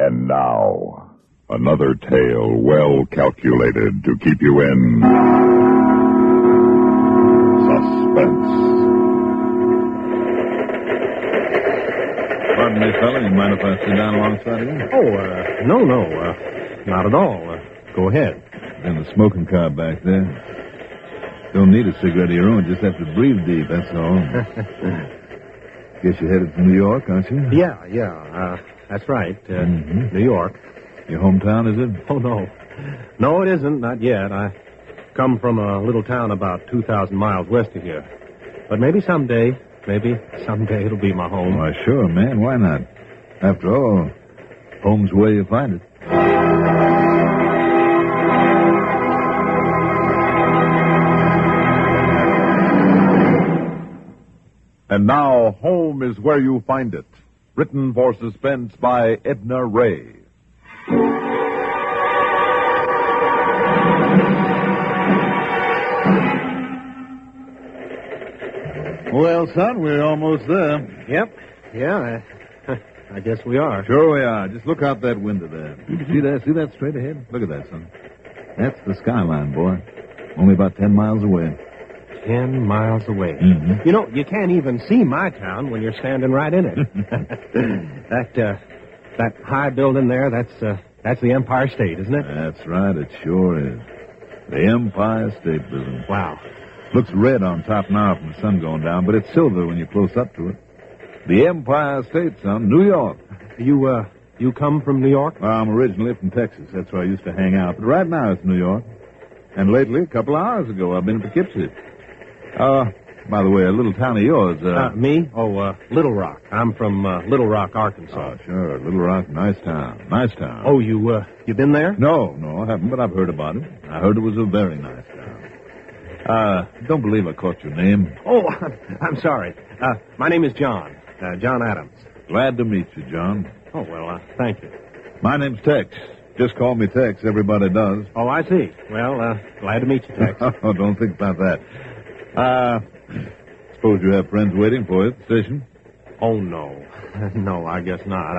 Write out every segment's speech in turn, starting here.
And now, another tale well calculated to keep you in suspense. Pardon me, fella. You mind if I sit down alongside of you? Oh, no, not at all. Go ahead. In the smoking car back there. Don't need a cigarette of your own. Just have to breathe deep, that's all. Guess you're headed to New York, aren't you? Yeah. That's right. New York. Your hometown, is it? Oh, no. No, it isn't. Not yet. I come from a little town about 2,000 miles west of here. But maybe someday it'll be my home. Why, sure, man. Why not? After all, home's where you find it. And now, Home is Where You Find It. Written for Suspense by Edna Ray. Well, son, we're almost there. Yep. Yeah, I guess we are. Sure we are. Just look out that window there. See that straight ahead? Look at that, son. That's the skyline, boy. Only about 10 miles away. 10 miles away. Mm-hmm. You know, you can't even see my town when you're standing right in it. That high building there, that's the Empire State, isn't it? That's right, it sure is. The Empire State Building. Wow. Looks red on top now from the sun going down, but it's silver when you're close up to it. The Empire State, son, New York. You come from New York? Well, I'm originally from Texas. That's where I used to hang out. But right now it's New York. And lately, a couple of hours ago, I've been to Poughkeepsie. By the way, a little town of yours. Me? Oh, Little Rock. I'm from Little Rock, Arkansas. Oh, sure. Little Rock, nice town. Nice town. Oh, you been there? No, I haven't, but I've heard about it. I heard it was a very nice town. Don't believe I caught your name. Oh, I'm sorry. My name is John. John Adams. Glad to meet you, John. Oh, well, thank you. My name's Tex. Just call me Tex. Everybody does. Oh, I see. Well, glad to meet you, Tex. Oh, don't think about that. Suppose you have friends waiting for you at the station? Oh, no. No, I guess not.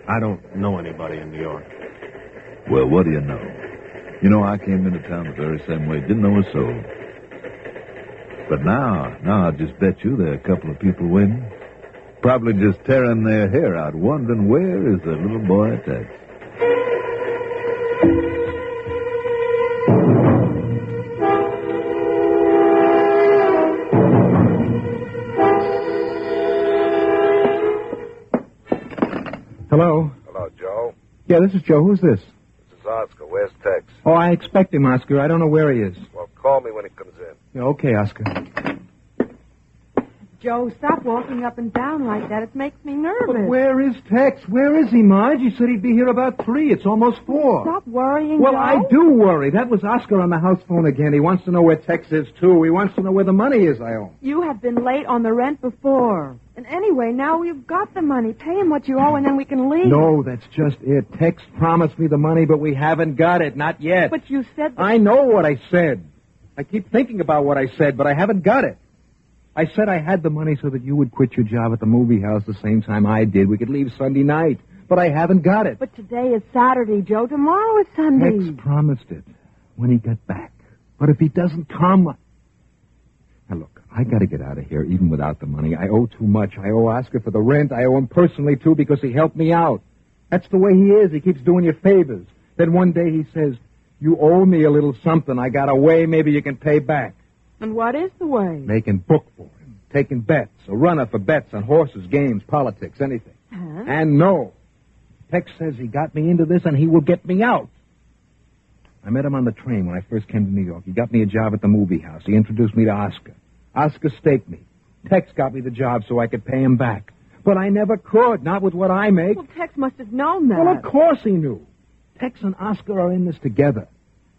I don't know anybody in New York. Well, what do you know? You know, I came into town the very same way. Didn't know a soul. But now I'll just bet you there are a couple of people waiting. Probably just tearing their hair out, wondering where is the little boy Tex. Hello? Hello, Joe. Yeah, this is Joe. Who's this? This is Oscar. Where's Tex? Oh, I expect him, Oscar. I don't know where he is. Well, call me when he comes in. Yeah, okay, Oscar. Joe, stop walking up and down like that. It makes me nervous. But where is Tex? Where is he, Marge? He said he'd be here about 3. It's almost 4. Stop worrying, Well, Joe. I do worry. That was Oscar on the house phone again. He wants to know where Tex is, too. He wants to know where the money is I owe. You have been late on the rent before. And anyway, now we've got the money. Pay him what you owe, and then we can leave. No, that's just it. Tex promised me the money, but we haven't got it. Not yet. But you said... I know what I said. I keep thinking about what I said, but I haven't got it. I said I had the money so that you would quit your job at the movie house the same time I did. We could leave Sunday night. But I haven't got it. But today is Saturday, Joe. Tomorrow is Sunday. Tex promised it when he got back. But if he doesn't come... Now, look, I got to get out of here even without the money. I owe too much. I owe Oscar for the rent. I owe him personally, too, because he helped me out. That's the way he is. He keeps doing you favors. Then one day he says, you owe me a little something. I got a way maybe you can pay back. And what is the way? Making book for him. Taking bets. A runner for bets on horses, games, politics, anything. Huh? And no. Tex says he got me into this and he will get me out. I met him on the train when I first came to New York. He got me a job at the movie house. He introduced me to Oscar. Oscar staked me. Tex got me the job so I could pay him back. But I never could, not with what I make. Well, Tex must have known that. Well, of course he knew. Tex and Oscar are in this together.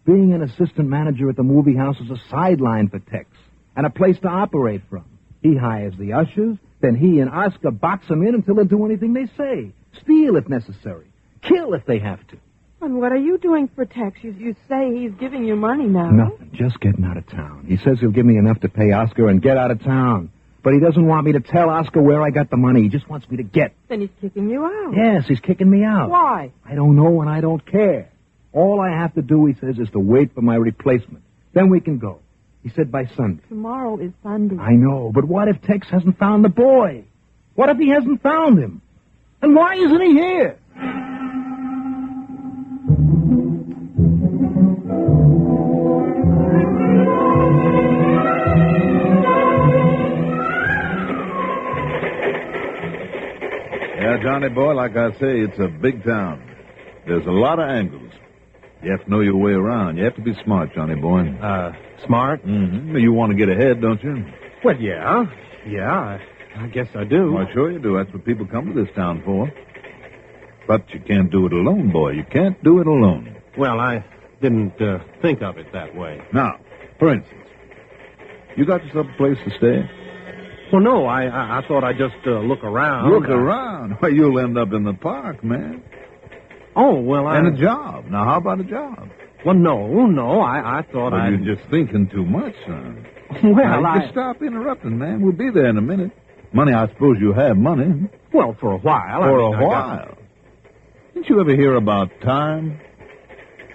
Being an assistant manager at the movie house is a sideline for Tex and a place to operate from. He hires the ushers, then he and Oscar box them in until they do anything they say. Steal if necessary. Kill if they have to. And what are you doing for Tex? You say he's giving you money now. Nothing. Just getting out of town. He says he'll give me enough to pay Oscar and get out of town. But he doesn't want me to tell Oscar where I got the money. He just wants me to get. Then he's kicking you out. Yes, he's kicking me out. Why? I don't know and I don't care. All I have to do, he says, is to wait for my replacement. Then we can go. He said by Sunday. Tomorrow is Sunday. I know, but what if Tex hasn't found the boy? What if he hasn't found him? And why isn't he here? Yeah, Johnny boy, like I say, it's a big town. There's a lot of angles. You have to know your way around. You have to be smart, Johnny boy. Smart? Mm-hmm. You want to get ahead, don't you? Well, yeah. Yeah, I guess I do. Well, sure you do. That's what people come to this town for. But you can't do it alone, boy. You can't do it alone. Well, I didn't think of it that way. Now, for instance, you got yourself a place to stay? Well, no, I thought I'd just look around. Look around? Well, you'll end up in the park, man. Oh, well, And a job. Now, how about a job? Well, no, I thought Well, I'd... you're just thinking too much, son. Well, now, just stop interrupting, man. We'll be there in a minute. Money, I suppose you have money. Well, for a while. For I mean, a while. Didn't you ever hear about time?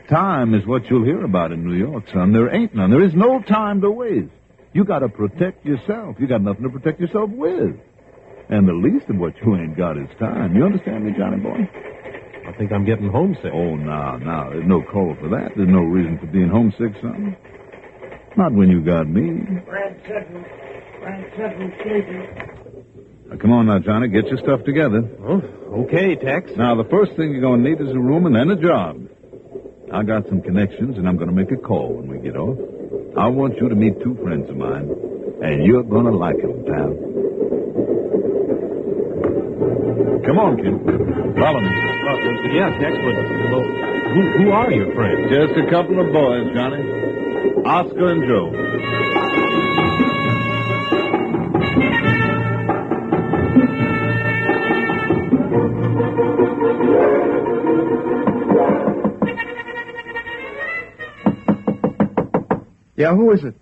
Time is what you'll hear about in New York, son. There ain't none. There is no time to waste. You got to protect yourself. You got nothing to protect yourself with. And the least of what you ain't got is time. You understand me, Johnny boy? I think I'm getting homesick. Oh, no. There's no call for that. There's no reason for being homesick, son. Not when you got me. Brad Central sleeping. Now, come on now, Johnny. Get your stuff together. Oh, okay, Tex. Now, the first thing you're going to need is a room and then a job. I got some connections, and I'm going to make a call when we get off. I want you to meet two friends of mine, and you're going to like them, pal. Come on, kid. Follow me. Yeah, Tex, but well, who are your friends? Just a couple of boys, Johnny. Oscar and Joe. Yeah, who is it?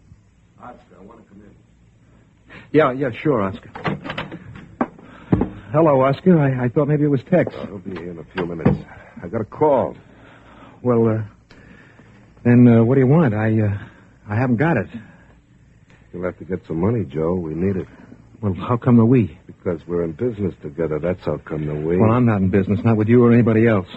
Oscar, I want to come in. Yeah, sure, Oscar. Hello, Oscar. I thought maybe it was Tex. He'll be here in a few minutes. I got a call. Well, then what do you want? I haven't got it. You'll have to get some money, Joe. We need it. Well, how come the we? Because we're in business together. That's how come the we. Well, I'm not in business, not with you or anybody else.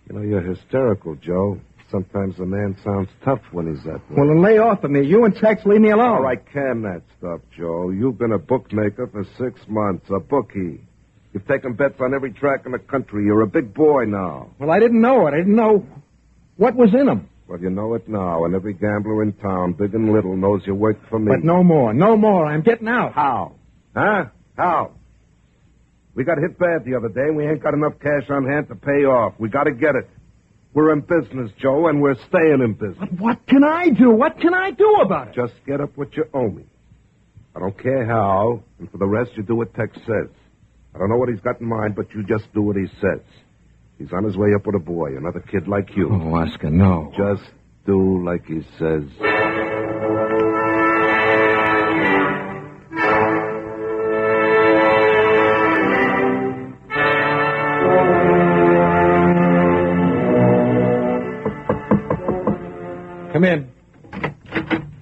You know, you're hysterical, Joe. Sometimes a man sounds tough when he's that way. Well, then lay off of me. You and Tex, leave me alone. All right, can that stuff, Joe. You've been a bookmaker for 6 months, a bookie. You've taken bets on every track in the country. You're a big boy now. Well, I didn't know it. I didn't know what was in them. Well, you know it now, and every gambler in town, big and little, knows you worked for me. But no more. No more. I'm getting out. How? Huh? How? We got hit bad the other day, and we ain't got enough cash on hand to pay off. We got to get it. We're in business, Joe, and we're staying in business. But what can I do? What can I do about it? Just get up what you owe me. I don't care how, and for the rest, you do what Tex says. I don't know what he's got in mind, but you just do what he says. He's on his way up with a boy, another kid like you. Oh, Oscar, no. Just do like he says. Come in.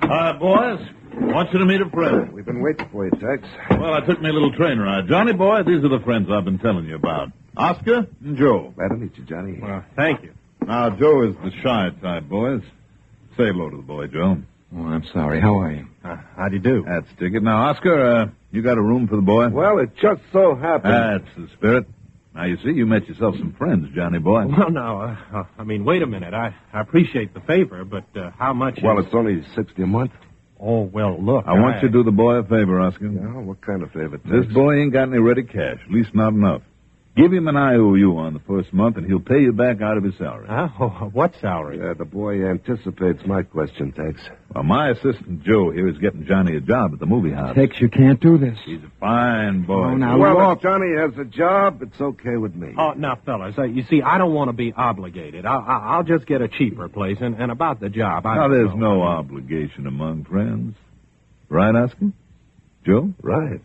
Hi, boys. Want you to meet a friend. We've been waiting for you, Tex. Well, I took me a little train ride. Johnny boy, these are the friends I've been telling you about. Oscar and Joe. Glad to meet you, Johnny. Well, thank you. Now, Joe is the shy type, boys. Say hello to the boy, Joe. Oh, I'm sorry. How are you? How'd you do? That's ticket. Now, Oscar, you got a room for the boy? Well, it just so happened. That's the spirit. Now, you see, you met yourself some friends, Johnny boy. Well, now, I mean, wait a minute. I appreciate the favor, but how much Well, is... it's only $60 a month. Oh, well, look. I want you to do the boy a favor, Oscar. Yeah, what kind of favor, Tex? This boy ain't got any ready cash, at least not enough. Give him an IOU on the first month, and he'll pay you back out of his salary. Oh, what salary? Yeah, the boy anticipates my question, Tex. Well, my assistant, Joe, here is getting Johnny a job at the movie house. Tex, you can't do this. He's a fine boy. Oh, now, Well, look. if Johnny has a job, it's okay with me. Oh, now, fellas, you see, I don't want to be obligated. I'll just get a cheaper place, and about the job, Now, there's no obligation among friends. Right, Oscar? Joe? Right.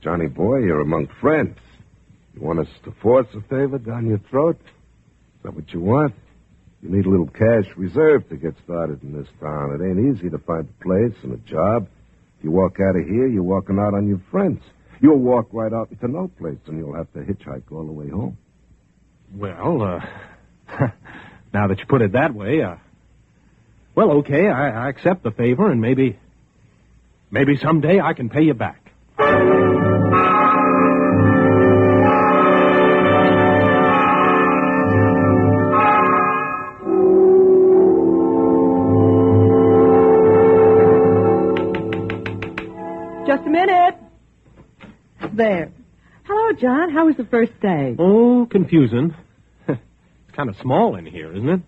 Johnny boy, you're among friends. You want us to force a favor down your throat? Is that what you want? You need a little cash reserve to get started in this town. It ain't easy to find a place and a job. If you walk out of here, you're walking out on your friends. You'll walk right out into no place, and you'll have to hitchhike all the way home. Well, now that you put it that way, well, okay, I accept the favor, and maybe someday I can pay you back. Just a minute. There. Hello, John. How was the first day? Oh, confusing. It's kind of small in here, isn't it?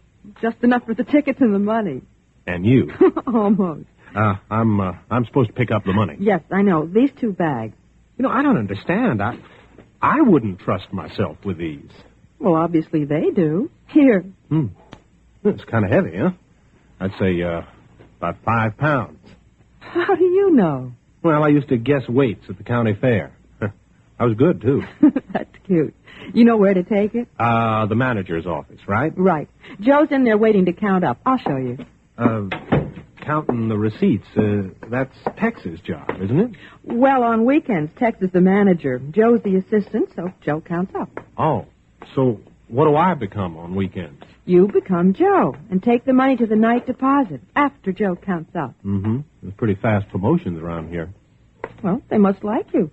Just enough for the tickets and the money. And you. Almost. I'm supposed to pick up the money. Yes, I know. These 2 bags. You know, I don't understand. I wouldn't trust myself with these. Well, obviously they do. Here. It's kind of heavy, huh? I'd say about 5 pounds. How do you know? Well, I used to guess weights at the county fair. I was good, too. That's cute. You know where to take it? The manager's office, right? Right. Joe's in there waiting to count up. I'll show you. Counting the receipts, that's Tex's job, isn't it? Well, on weekends, Tex is the manager. Joe's the assistant, so Joe counts up. Oh, so what do I become on weekends? You become Joe and take the money to the night deposit after Joe counts up. Mm-hmm. There's pretty fast promotions around here. Well, they must like you.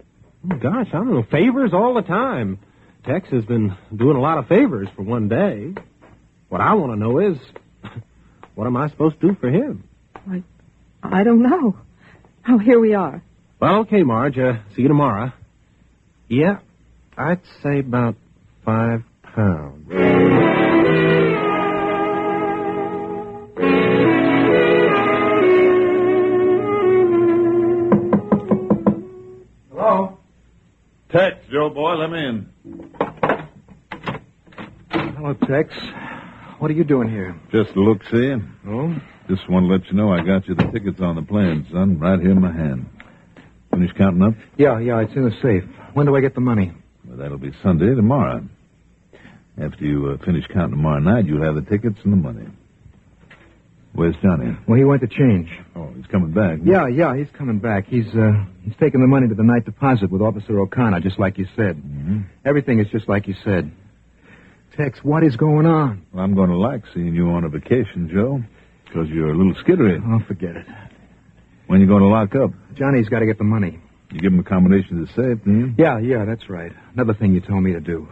Oh, gosh, I don't know. Favors all the time. Tex has been doing a lot of favors for one day. What I want to know is, what am I supposed to do for him? I don't know. Oh, here we are. Well, okay, Marge. See you tomorrow. Yeah, I'd say about 5 pounds. Hello? Tex, Joe boy, let me in. Hello, Tex. What are you doing here? Just a look, see? Oh? Just want to let you know I got you the tickets on the plane, son, right here in my hand. Finish counting up? Yeah, it's in the safe. When do I get the money? Well, that'll be Sunday, tomorrow. After you finish counting tomorrow night, you'll have the tickets and the money. Where's Johnny? Well, he went to change. Oh, he's coming back. Yeah, he's coming back. He's taking the money to the night deposit with Officer O'Connor, just like you said. Mm-hmm. Everything is just like you said. Tex, what is going on? Well, I'm going to like seeing you on a vacation, Joe, because you're a little skittery. Oh, forget it. When you going to lock up? Johnny's got to get the money. You give him a combination to the safe, didn't you? Yeah, that's right. Another thing you told me to do.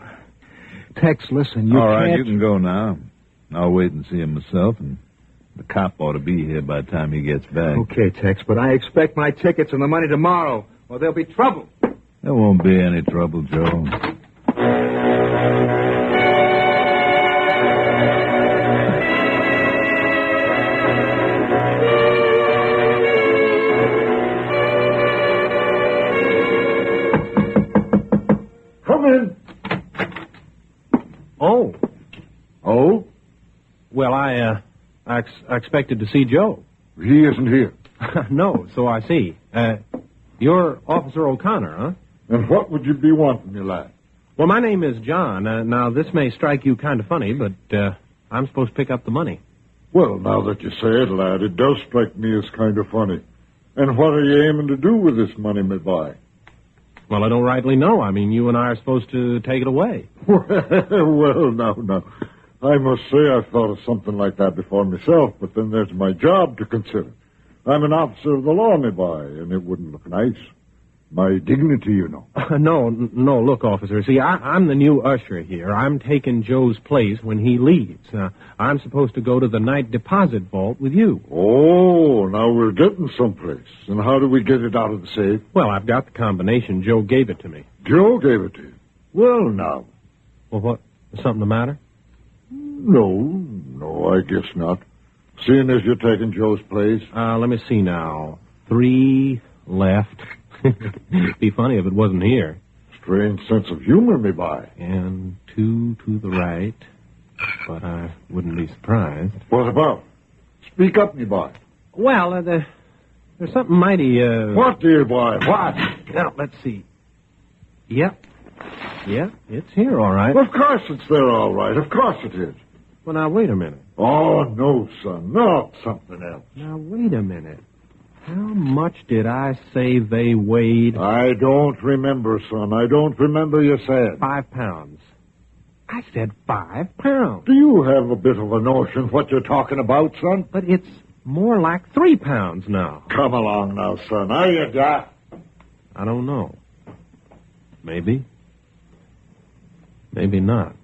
Tex, listen, you All right, can't... you can go now. I'll wait and see him myself, and the cop ought to be here by the time he gets back. Okay, Tex, but I expect my tickets and the money tomorrow, or there'll be trouble. There won't be any trouble, Joe. Come in. Oh. Oh? Well, I expected to see Joe. He isn't here. No, so I see. You're Officer O'Connor, huh? And what would you be wanting, me lad? Well, my name is John. Now, this may strike you kind of funny, but I'm supposed to pick up the money. Well, now that you say it, lad, it does strike me as kind of funny. And what are you aiming to do with this money, me boy? Well, I don't rightly know. I mean, you and I are supposed to take it away. Well, now. I must say I've thought of something like that before myself, but then there's my job to consider. I'm an officer of the law, me boy, and it wouldn't look nice. My dignity, you know. No, look, officer. See, I'm the new usher here. I'm taking Joe's place when he leaves. I'm supposed to go to the night deposit vault with you. Oh, now we're getting someplace. And how do we get it out of the safe? Well, I've got the combination. Joe gave it to me. Joe gave it to you. Well, now. Well, what? Is something the matter? No, I guess not. Seeing as you're taking Joe's place. Let me see now. 3 left. Be funny if it wasn't here. Strange sense of humor, me boy. And 2 to the right. But I wouldn't be surprised. What about? Speak up, me boy. Well, There's something mighty, What, dear boy? What? Now, let's see. Yep. Yep, it's here, all right. Of course it's there, all right. Of course it is. Well, now, wait a minute. Oh, no, son. No, something else. Now, wait a minute. How much did I say they weighed? I don't remember, son. I don't remember you said. 5 pounds. I said 5 pounds. Do you have a bit of a notion what you're talking about, son? But it's more like 3 pounds now. Come along now, son. Are you got? I don't know. Maybe. Maybe not.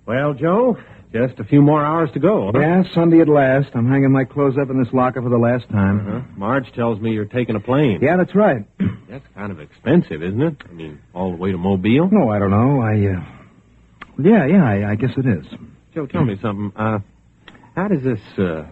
Well, Joe, just a few more hours to go. Huh? Yeah, Sunday at last. I'm hanging my clothes up in this locker for the last time. Uh-huh. Marge tells me you're taking a plane. Yeah, that's right. That's kind of expensive, isn't it? I mean, all the way to Mobile. No, I don't know. I guess it is. Joe, tell me something. How does this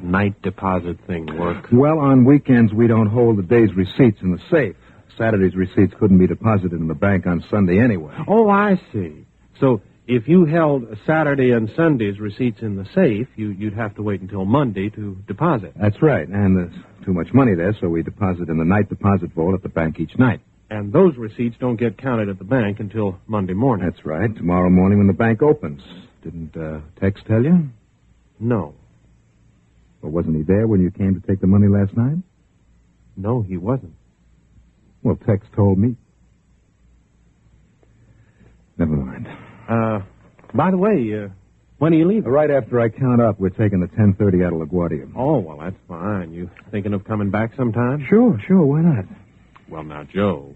night deposit thing work? Well, on weekends, we don't hold the day's receipts in the safe. Saturday's receipts couldn't be deposited in the bank on Sunday anyway. Oh, I see. So if you held Saturday and Sunday's receipts in the safe, you'd have to wait until Monday to deposit. That's right. And there's too much money there, so we deposit in the night deposit vault at the bank each night. And those receipts don't get counted at the bank until Monday morning. That's right. Tomorrow morning when the bank opens. Didn't Tex tell you? No. Well, wasn't he there when you came to take the money last night? No, he wasn't. Well, Tex told me. Never mind. By the way, when are you leaving? Right after I count up, we're taking the 10:30 out of LaGuardia. Oh, well, that's fine. You thinking of coming back sometime? Sure, why not? Well, now, Joe,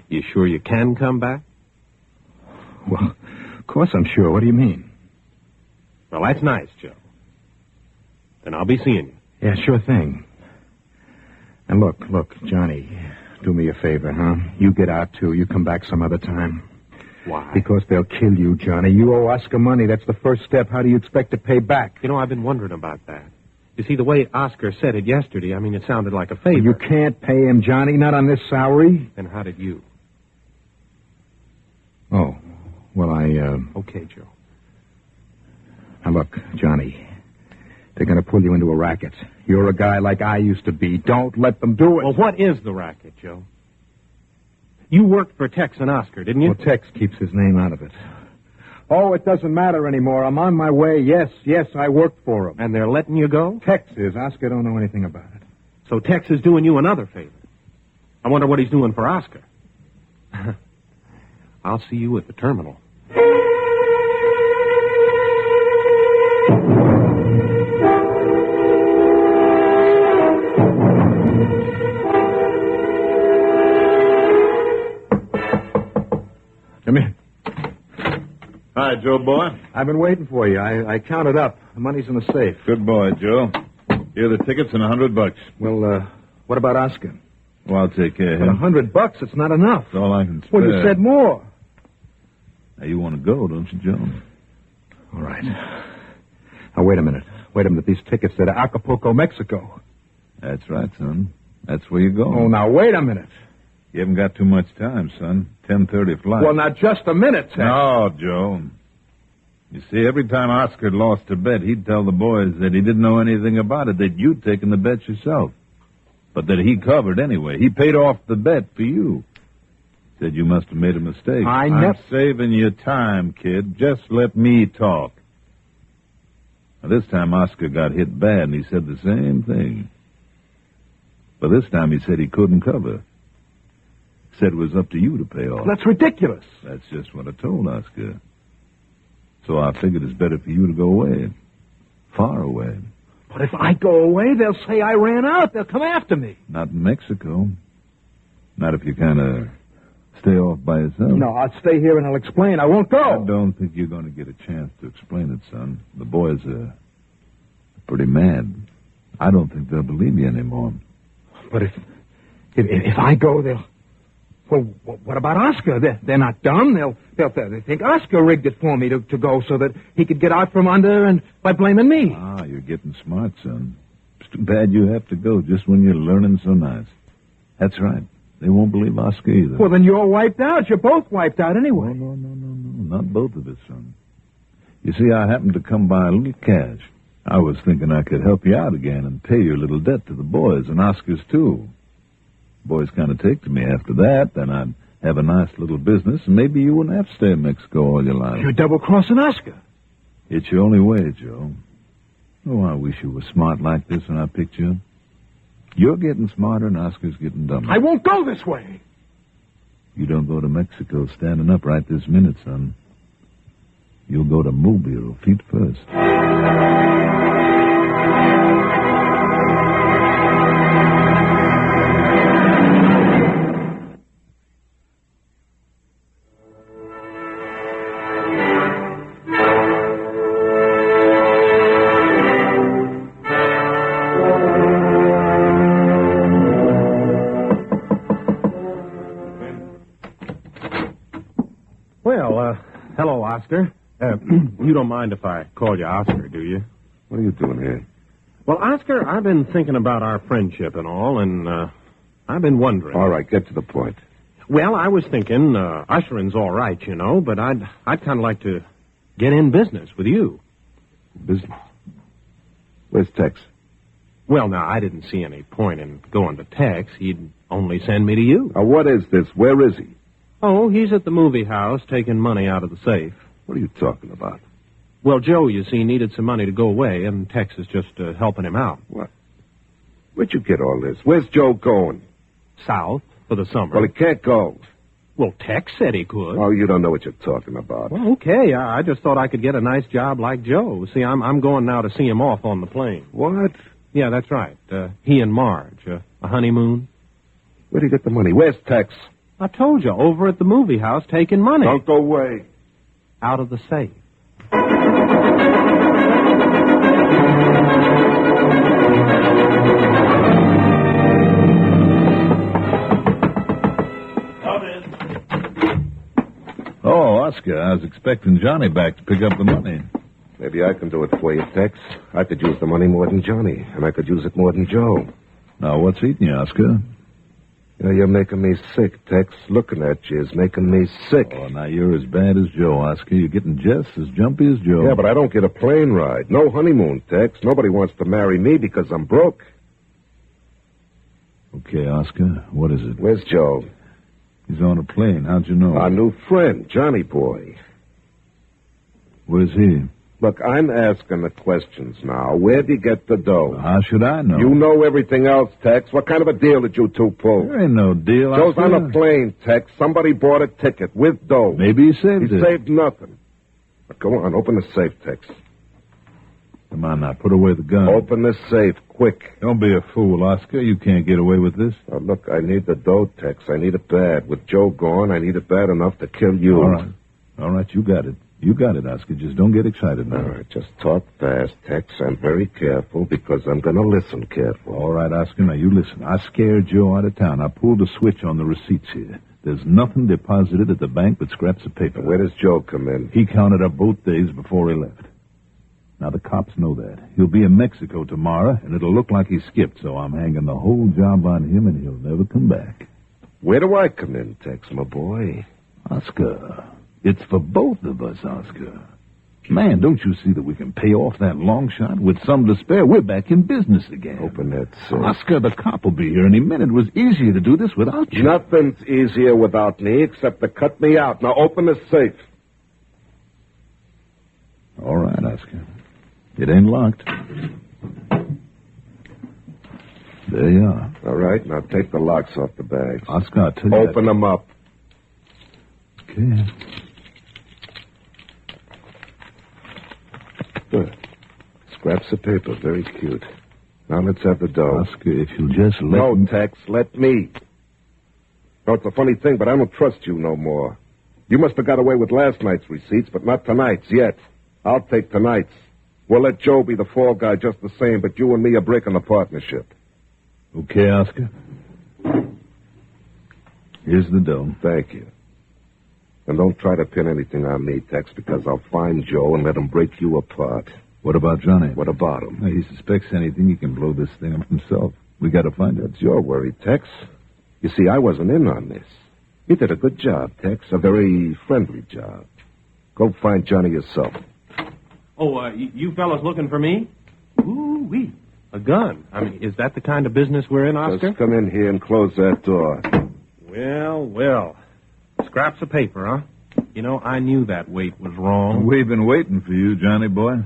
you sure you can come back? Well, of course I'm sure. What do you mean? Well, that's nice, Joe. Then I'll be seeing you. Yeah, sure thing. And look, Johnny, do me a favor, huh? You get out, too. You come back some other time. Why? Because they'll kill you, Johnny. You owe Oscar money. That's the first step. How do you expect to pay back? You know, I've been wondering about that. You see, the way Oscar said it yesterday, I mean, it sounded like a favor. You can't pay him, Johnny, not on this salary. Then how did you? Oh, well, Okay, Joe. Now, look, Johnny, they're going to pull you into a racket. You're a guy like I used to be. Don't let them do it. Well, what is the racket, Joe? You worked for Tex and Oscar, didn't you? Well, Tex keeps his name out of it. Oh, it doesn't matter anymore. I'm on my way. Yes, I worked for him. And they're letting you go? Tex is. Oscar don't know anything about it. So Tex is doing you another favor. I wonder what he's doing for Oscar. I'll see you at the terminal. Come in. Hi, Joe boy. I've been waiting for you. I counted up. The money's in the safe. Good boy, Joe. Here are the tickets and $100. Well, what about Oscar? Well, I'll take care of But him. $100, it's not enough. That's all I can spare. Well, you said more. Now, you want to go, don't you, Joe? All right. Now, wait a minute. These tickets are to Acapulco, Mexico. That's right, son. That's where you go. Oh, now, wait a minute. You haven't got too much time, son. 10:30 flight. Well, now, just a minute, Tex. No, Joe. You see, every time Oscar lost a bet, he'd tell the boys that he didn't know anything about it, that you'd taken the bet yourself. But that he covered anyway. He paid off the bet for you. Said you must have made a mistake. I'm saving you time, kid. Just let me talk. Now, this time Oscar got hit bad, and he said the same thing. But this time he said he couldn't cover. Said it was up to you to pay off. That's ridiculous. That's just what I told Oscar. So I figured it's better for you to go away. Far away. But if I go away, they'll say I ran out. They'll come after me. Not in Mexico. Not if you kind of stay off by yourself. No, I'll stay here and I'll explain. I won't go. I don't think you're going to get a chance to explain it, son. The boys are pretty mad. I don't think they'll believe you anymore. But if I go, Well, what about Oscar? They're not dumb. They'll think Oscar rigged it for me to go so that he could get out from under and by blaming me. Ah, you're getting smart, son. It's too bad you have to go just when you're learning so nice. That's right. They won't believe Oscar either. Well, then you're wiped out. You're both wiped out anyway. No. Not both of us, son. You see, I happened to come by a little cash. I was thinking I could help you out again and pay your little debt to the boys and Oscar's, too. Boys kind of take to me after that, then I'd have a nice little business, and maybe you wouldn't have to stay in Mexico all your life. You're double-crossing Oscar. It's your only way, Joe. Oh, I wish you were smart like this when I picked you. You're getting smarter, and Oscar's getting dumber. I won't go this way. You don't go to Mexico standing up right this minute, son. You'll go to Mobile feet first. Well, hello, Oscar. You don't mind if I call you Oscar, do you? What are you doing here? Well, Oscar, I've been thinking about our friendship and all, and I've been wondering. All right, get to the point. Well, I was thinking ushering's all right, you know, but I'd kind of like to get in business with you. Business? Where's Tex? Well, now, I didn't see any point in going to Tex. He'd only send me to you. What is this? Where is he? Oh, he's at the movie house taking money out of the safe. What are you talking about? Well, Joe, you see, needed some money to go away, and Tex is just helping him out. What? Where'd you get all this? Where's Joe going? South for the summer. Well, he can't go. Well, Tex said he could. Oh, you don't know what you're talking about. Well, okay. I just thought I could get a nice job like Joe. See, I'm going now to see him off on the plane. What? Yeah, that's right. He and Marge. A honeymoon. Where'd he get the money? Where's Tex? I told you, over at the movie house taking money. Don't go away. Out of the safe. Oh, Oscar, I was expecting Johnny back to pick up the money. Maybe I can do it for you, Tex. I could use the money more than Johnny, and I could use it more than Joe. Now, what's eating you, Oscar? You know, you're making me sick, Tex. Looking at you is making me sick. Oh, now you're as bad as Joe, Oscar. You're getting just as jumpy as Joe. Yeah, but I don't get a plane ride. No honeymoon, Tex. Nobody wants to marry me because I'm broke. Okay, Oscar, what is it? Where's Joe? He's on a plane. How'd you know? Our new friend, Johnny Boy. Where's he? Look, I'm asking the questions now. Where'd he get the dough? How should I know? You know everything else, Tex. What kind of a deal did you two pull? There ain't no deal, Joe's Oscar. on a plane, Tex. Somebody bought a ticket with dough. Maybe he saved He it. saved nothing. But go on, open the safe, Tex. Come on now, put away the gun. Open the safe, quick. Don't be a fool, Oscar. You can't get away with this. Now, look, I need the dough, Tex. I need it bad. With Joe gone, I need it bad enough to kill you. All right, you got it. You got it, Oscar. Just don't get excited now. All right, just talk fast, Tex. I'm very careful because I'm going to listen careful. All right, Oscar, now you listen. I scared Joe out of town. I pulled the switch on the receipts here. There's nothing deposited at the bank but scraps of paper. Where does Joe come in? He counted up both days before he left. Now, the cops know that. He'll be in Mexico tomorrow, and it'll look like he skipped, so I'm hanging the whole job on him, and he'll never come back. Where do I come in, Tex, my boy? Oscar, it's for both of us, Oscar. Man, don't you see that we can pay off that long shot? With some to spare, we're back in business again. Open that safe. Oscar, the cop will be here any minute. It was easier to do this without you. Nothing's easier without me except to cut me out. Now open the safe. All right, Oscar. It ain't locked. There you are. All right, now take the locks off the bags. Oscar, I'll tell you. Open them up. Okay. Good. Scraps of paper, very cute. Now let's have the dough. Oscar, if you'll just let No, me... Tex, let me. No, it's a funny thing, but I don't trust you no more. You must have got away with last night's receipts, but not tonight's yet. I'll take tonight's. We'll let Joe be the fall guy just the same, but you and me are breaking the partnership. Okay, Oscar. Here's the dough. Thank you. And don't try to pin anything on me, Tex, because I'll find Joe and let him break you apart. What about Johnny? What about him? If he suspects anything, he can blow this thing up himself. We got to find it. That's your worry, Tex. You see, I wasn't in on this. You did a good job, Tex. A very friendly job. Go find Johnny yourself. Oh, you fellas looking for me? Ooh-wee. A gun. I mean, is that the kind of business we're in, Oscar? Just come in here and close that door. Well. Scraps of paper, huh? You know, I knew that weight was wrong. We've been waiting for you, Johnny boy.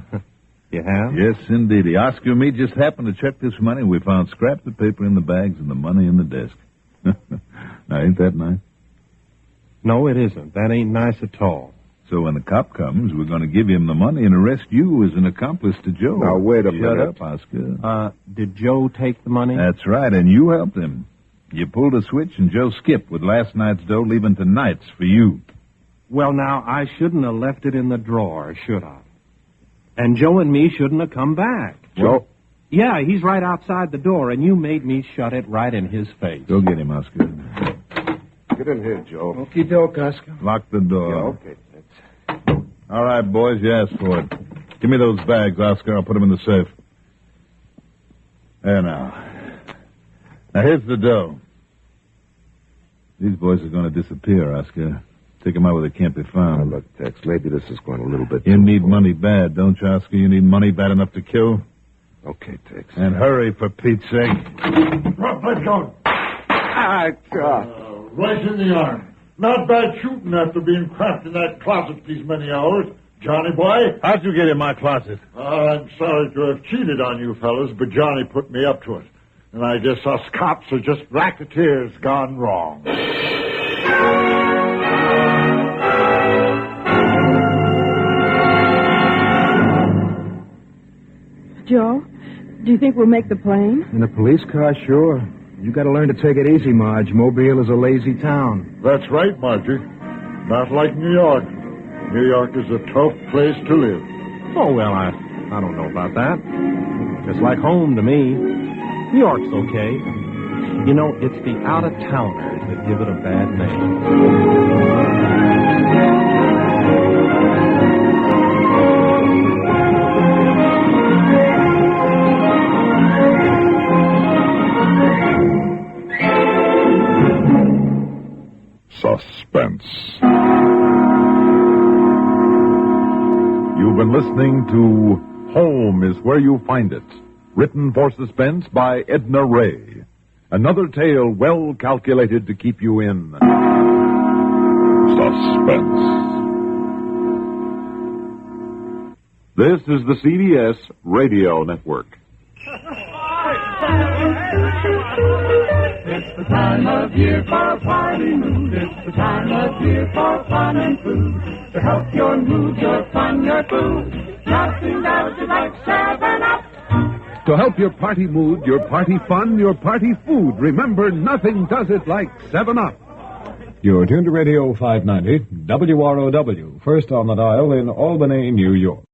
You have? Yes, indeed. Oscar and me just happened to check this money. We found scraps of paper in the bags and the money in the desk. Now, ain't that nice? No, it isn't. That ain't nice at all. So when the cop comes, we're going to give him the money and arrest you as an accomplice to Joe. Now, wait a minute. Shut up, Oscar. Did Joe take the money? That's right, and you helped him. You pulled a switch and Joe skipped with last night's dough, leaving tonight's for you. Well, now, I shouldn't have left it in the drawer, should I? And Joe and me shouldn't have come back. Joe? Yeah, he's right outside the door, and you made me shut it right in his face. Go get him, Oscar. Get in here, Joe. Okie doke, Oscar. Lock the door. Yeah, okay, Tex. All right, boys, you asked for it. Give me those bags, Oscar. I'll put them in the safe. There now. Now, here's the dough. These boys are going to disappear, Oscar. Take them out where they can't be Now, found. look, Tex, maybe this is going a little bit You too need far. money bad, don't you, Oscar? You need money bad enough to kill? Okay, Tex. And hurry, for Pete's sake. Drop that gun. Ah, God. Right in the arm. Not bad shooting after being cramped in that closet these many hours. Johnny boy? How'd you get in my closet? I'm sorry to have cheated on you fellas, but Johnny put me up to it. And I guess us cops are just racketeers gone wrong. Joe, do you think we'll make the plane? In a police car, sure. You got to learn to take it easy, Marge. Mobile is a lazy town. That's right, Margie. Not like New York. New York is a tough place to live. Oh, well, I don't know about that. Just like home to me. New York's okay. You know, it's the out-of-towners that give it a bad name. Suspense. You've been listening to Home is Where You Find It, written for Suspense by Edna Ray. Another tale well calculated to keep you in suspense. This is the CBS Radio Network. It's the time of year for a party mood. It's the time of year for fun and food. To help your mood, your fun, your food. Nothing does it like 7-Up. To help your party mood, your party fun, your party food, remember, nothing does it like 7-Up. You're tuned to Radio 590, WROW, first on the dial in Albany, New York.